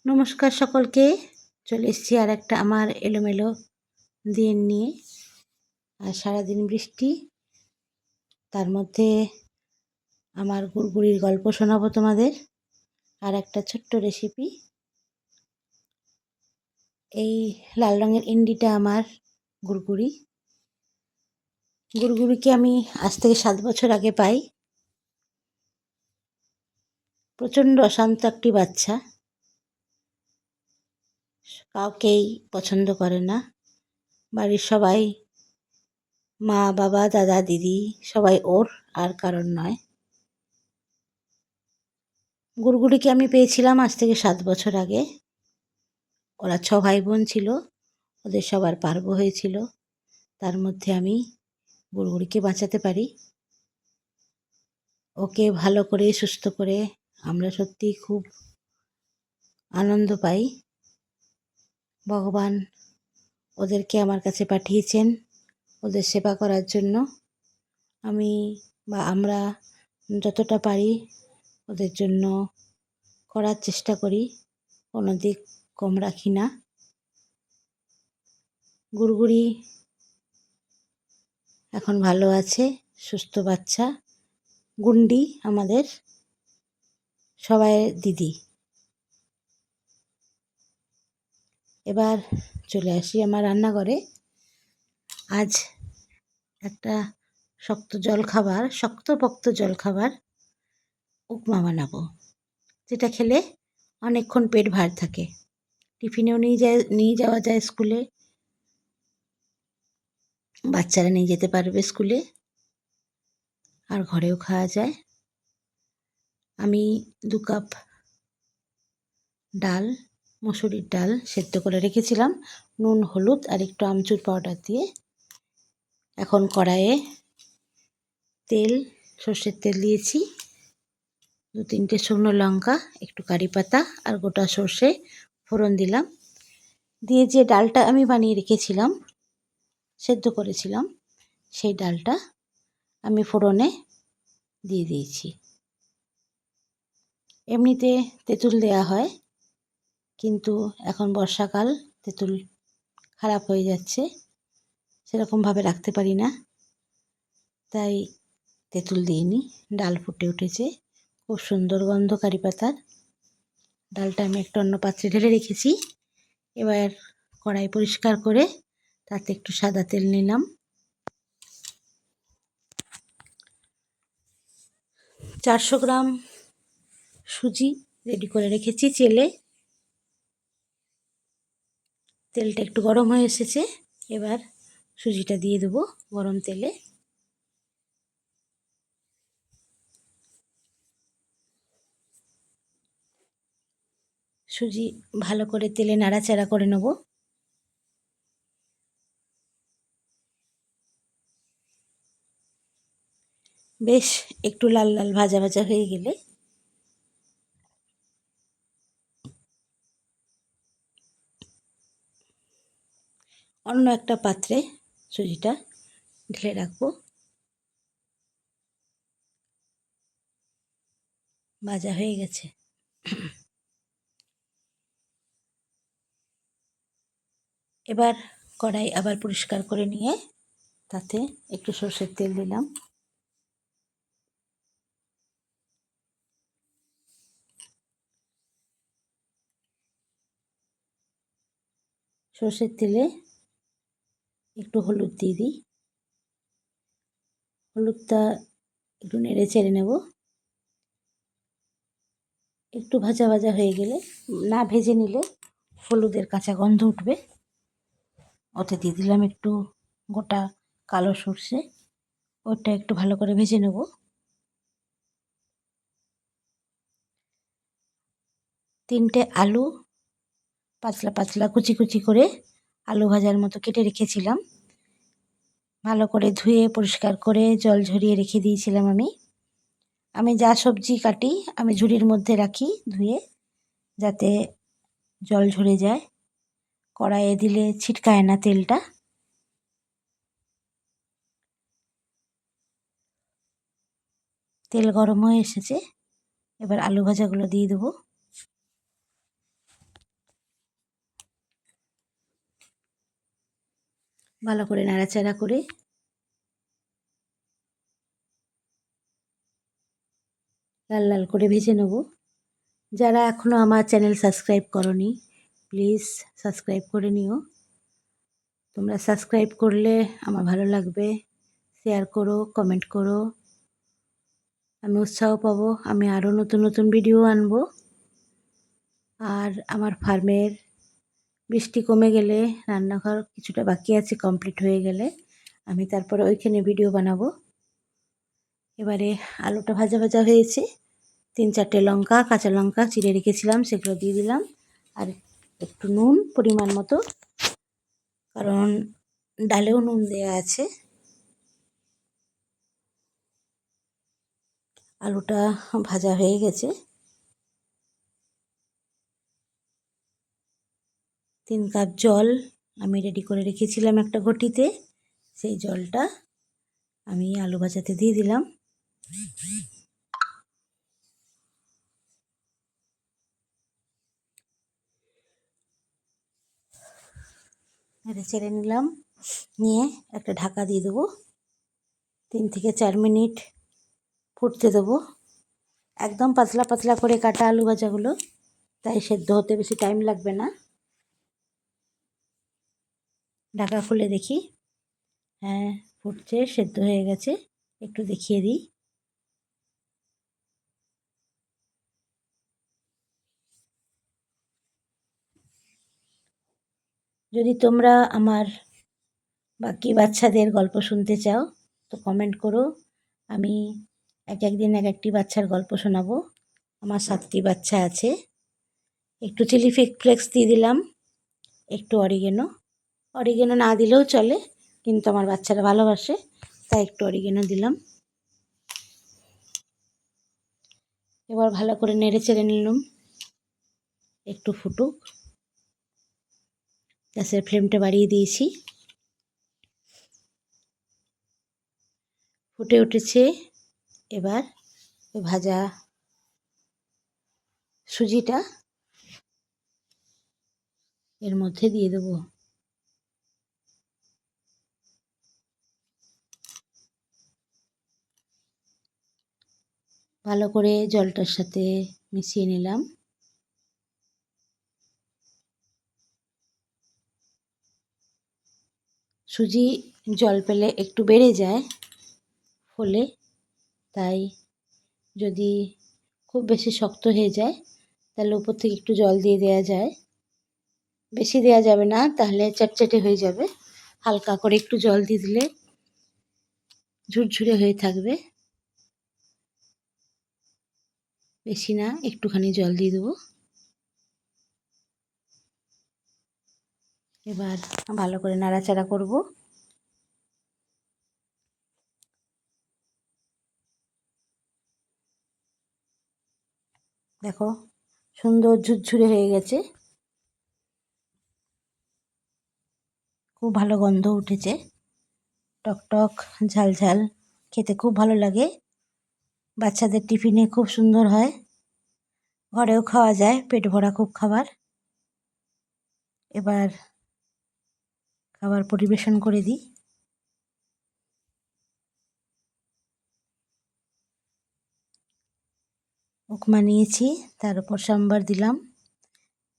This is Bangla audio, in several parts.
নমস্কার সকলকে। চলে এসেছি আর একটা আমার এলোমেলো দিন নিয়ে। আর সারাদিন বৃষ্টি, তার মধ্যে আমার গুড়গুড়ির গল্প শোনাবো তোমাদের। আর একটা ছোট্ট রেসিপি। এই লাল রঙের ইন্ডিটা আমার গুড়গুড়ি। গুড়গুড়িকে আমি আজ থেকে 7 বছর আগে পাই। প্রচণ্ড অশান্ত একটি বাচ্চা, কাউকেই পছন্দ করে না। বাড়ির সবাই, মা বাবা দাদা দিদি, সবাই ওর, আর কারণ নয়। গুড়গুড়িকে আমি পেয়েছিলাম আজ থেকে 7 বছর আগে। ওরা 6 ভাই বোন ছিল, ওদের সবার পার্ব হয়েছিল। তার মধ্যে আমি গুড়গুড়িকে বাঁচাতে পারি। ওকে ভালো করে সুস্থ করে আমরা সত্যি খুব আনন্দ পাই। ভগবান ওদেরকে আমার কাছে পাঠিয়েছেন ওদের সেবা করার জন্য। আমি বা আমরা যতটা পারি ওদের জন্য করার চেষ্টা করি, কোনো দিক কম রাখি না। গুড়গুড়ি এখন ভালো আছে, সুস্থ বাচ্চা। গুন্ডি আমাদের সবাই দিদি। এবার চলে আসি আমার রান্নাঘরে। আজ একটা শক্তপোক্ত জলখাবার উপমা বানাবো, যেটা খেলে অনেকক্ষণ পেট ভার থাকে। টিফিনেও নিয়ে যাওয়া যায় স্কুলে, বাচ্চারা নিয়ে যেতে পারবে স্কুলে, আর ঘরেও খাওয়া যায়। আমি 2 কাপ ডাল, মসুরির ডাল সেদ্ধ করে রেখেছিলাম নুন হলুদ আর একটু আমচুর পাউডার দিয়ে। এখন কড়াইয়ে সর্ষের তেল দিয়েছি, 2-3টে শুকনো লঙ্কা, একটু কারি পাতা আর গোটা সর্ষে ফোড়ন দিলাম। দিয়ে যে ডালটা আমি বানিয়ে রেখেছিলাম, সেদ্ধ করেছিলাম, সেই ডালটা আমি ফোড়নে দিয়ে দিয়েছি। এমনিতে তেঁতুল দেয়া হয়, কিন্তু এখন বর্ষাকাল, তেঁতুল খারাপ হয়ে যাচ্ছে, সেরকমভাবে রাখতে পারি না, তাই তেঁতুল দিইনি। ডাল ফুটে উঠেছে, খুব সুন্দর গন্ধ কারি পাতার। ডালটা আমি একটা অন্য পাত্রে ঢেলে রেখেছি। এবার কড়াই পরিষ্কার করে তাতে একটু সাদা তেল নিলাম। 400 গ্রাম সুজি রেডি করে রেখেছি চেলে। তেলটা একটু গরম হয়ে এসেছে, এবার সুজিটা দিয়ে দেবো গরম তেলে। সুজি ভালো করে তেলে নাড়াচাড়া করে নেব। বেশ একটু লাল লাল ভাজা ভাজা হয়ে গেলে অন্য একটা পাত্রে সুজিটা ঢেলে রাখবো। ভাজা হয়ে গেছে। এবার কড়াই আবার পরিষ্কার করে নিয়ে তাতে একটু সর্ষের তেল দিলাম। সর্ষের তেলে একটু হলুদ দিয়ে দিই। হলুদটা একটু নেড়ে চেড়ে নেব। একটু ভাজা ভাজা হয়ে গেলে, না ভেজে নিলে হলুদের কাঁচা গন্ধ উঠবে, ওতে দিয়ে দিলাম একটু গোটা কালো সর্ষে। ওটা একটু ভালো করে ভেজে নেব। তিনটে আলু পাতলা পাতলা কুচি কুচি করে আলু ভাজার মতো কেটে রেখেছিলাম। ভালো করে ধুয়ে পরিষ্কার করে জল ঝরিয়ে রেখে দিয়েছিলাম। আমি যা সবজি কাটি আমি ঝুড়ির মধ্যে রাখি ধুয়ে, যাতে জল ঝরে যায়। কড়াইয়ে দিলে ছিটকায় না তেলটা। তেল গরম হয়ে এসেছে, এবার আলু ভাজাগুলো দিয়ে দেবো। ভালো করে নাড়াচাড়া করে লাল লাল করে ভেজে নেব। যারা এখনও আমার চ্যানেল সাবস্ক্রাইব করনি প্লিজ সাবস্ক্রাইব করে নিও। তোমরা সাবস্ক্রাইব করলে আমার ভালো লাগবে। শেয়ার করো, কমেন্ট করো, আমি উৎসাহ পাবো, আমি আরও নতুন নতুন ভিডিও আনবো। আর আমার ফার্মের বৃষ্টি কমে গেলে, রান্নাঘর কিছুটা বাকি আছে কমপ্লিট হয়ে গেলে আমি তারপরে ওইখানে ভিডিও বানাবো। এবারে আলুটা ভাজা ভাজা হয়েছে, 3-4টে লঙ্কা, কাঁচা লঙ্কা চিড়ে রেখেছিলাম সেগুলো দিয়ে দিলাম, আর একটু নুন পরিমাণ মতো, কারণ ডালেও নুন দেওয়া আছে। আলুটা ভাজা হয়ে গেছে। 3 কাপ জল আমি রেডি করে রেখেছিলাম একটা ঘটিতে, সেই জলটা আমি আলু ভাজাতে দিয়ে দিলাম। এটা ছেড়ে নিলাম, নিয়ে একটা ঢাকা দিয়ে দেবো। 3 থেকে 4 মিনিট ফুটতে দেবো। একদম পাতলা পাতলা করে কাটা আলু ভাজাগুলো, তাই সেদ্ধ হতে বেশি টাইম লাগবে না। ঢাকা খুলে দেখি, হ্যাঁ ফুটছে, সেদ্ধ হয়ে গেছে। একটু দেখিয়ে দিই। যদি তোমরা আমার বাকি বাচ্চাদের গল্প শুনতে চাও তো কমেন্ট করো, আমি এক একদিন এক একটি বাচ্চার গল্প শোনাবো। আমার 7টি বাচ্চা আছে। একটু চিলি ফ্লেক্স দিয়ে দিলাম, একটু অরিগেনো না দিলেও চলে, কিন্তু আমার বাচ্চারা ভালোবাসে তাই একটু অরিগেনো দিলাম। এবার ভালো করে নেড়ে চেড়ে নিলাম, একটু ফুটুক। গ্যাসের ফ্লেমটা বাড়িয়ে দিয়েছি। ফুটে উঠেছে। এবার ভাজা সুজিটা এর মধ্যে দিয়ে দেবো। ভালো করে জলটার সাথে মিশিয়ে নিলাম। সুজি জল পেলে একটু বেড়ে যায় ফলে, তাই যদি খুব বেশি শক্ত হয়ে যায় তাহলে উপর থেকে একটু জল দিয়ে দেওয়া যায়। বেশি দেওয়া যাবে না, তাহলে চটচটে হয়ে যাবে। হালকা করে একটু জল দিয়ে দিলে ঝুরঝুরে হয়ে থাকবে। বেশি না, একটুখানি জল দিয়ে দেবো। এবার ভালো করে নাড়াচাড়া করব। দেখো সুন্দর ঝুরঝুরে হয়ে গেছে, খুব ভালো গন্ধ উঠেছে, টকটক ঝাল ঝাল, খেতে খুব ভালো লাগে। বাচ্চাদের টিফিনে খুব সুন্দর হয়, ঘরেও খাওয়া যায়, পেট ভরা খুব খাবার। এবার খাবার পরিবেশন করে দিই। উপমা নিয়েছি, তার উপর সাম্বার দিলাম।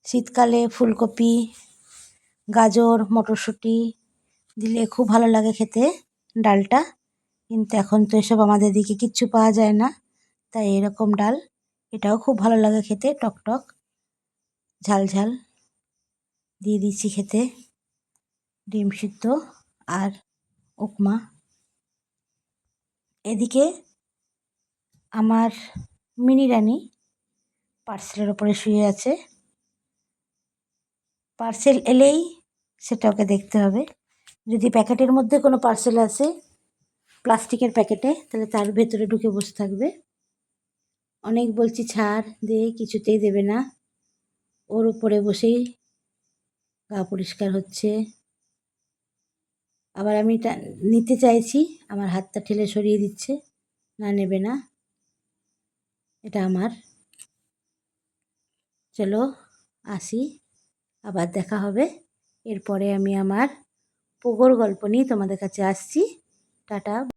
শীতকালে ফুলকপি, গাজর, মটরশুঁটি দিলে খুব ভালো লাগে খেতে ডালটা, কিন্তু এখন তো এসব আমাদের দিকে কিচ্ছু পাওয়া যায় না, তাই এরকম ডাল এটাও খুব ভালো লাগে খেতে, টকটক ঝাল ঝাল দিয়ে দিচ্ছি খেতে। ডিম সিদ্ধ আর উপমা। এদিকে আমার মিনি রানী পার্সেলের ওপরে শুয়ে আছে। পার্সেল এলেই সেটা ওকে দেখতে হবে। যদি প্যাকেটের মধ্যে কোনো পার্সেল আসে প্লাস্টিকের প্যাকেটে, তাহলে তার ভেতরে ঢুকে বসে থাকবে। অনেক বলছি ছাড় দে, কিছুতেই দেবে না। ওর উপরে বসেই গা পরিষ্কার হচ্ছে। আবার আমি নিতে চাইছি, আমার হাতটা ঠেলে সরিয়ে দিচ্ছে, না নেবে না, এটা আমার। চলো আসি, আবার দেখা হবে। এরপরে আমি আমার পোগোর গল্প নিয়ে তোমাদের কাছে আসছি। টাটা।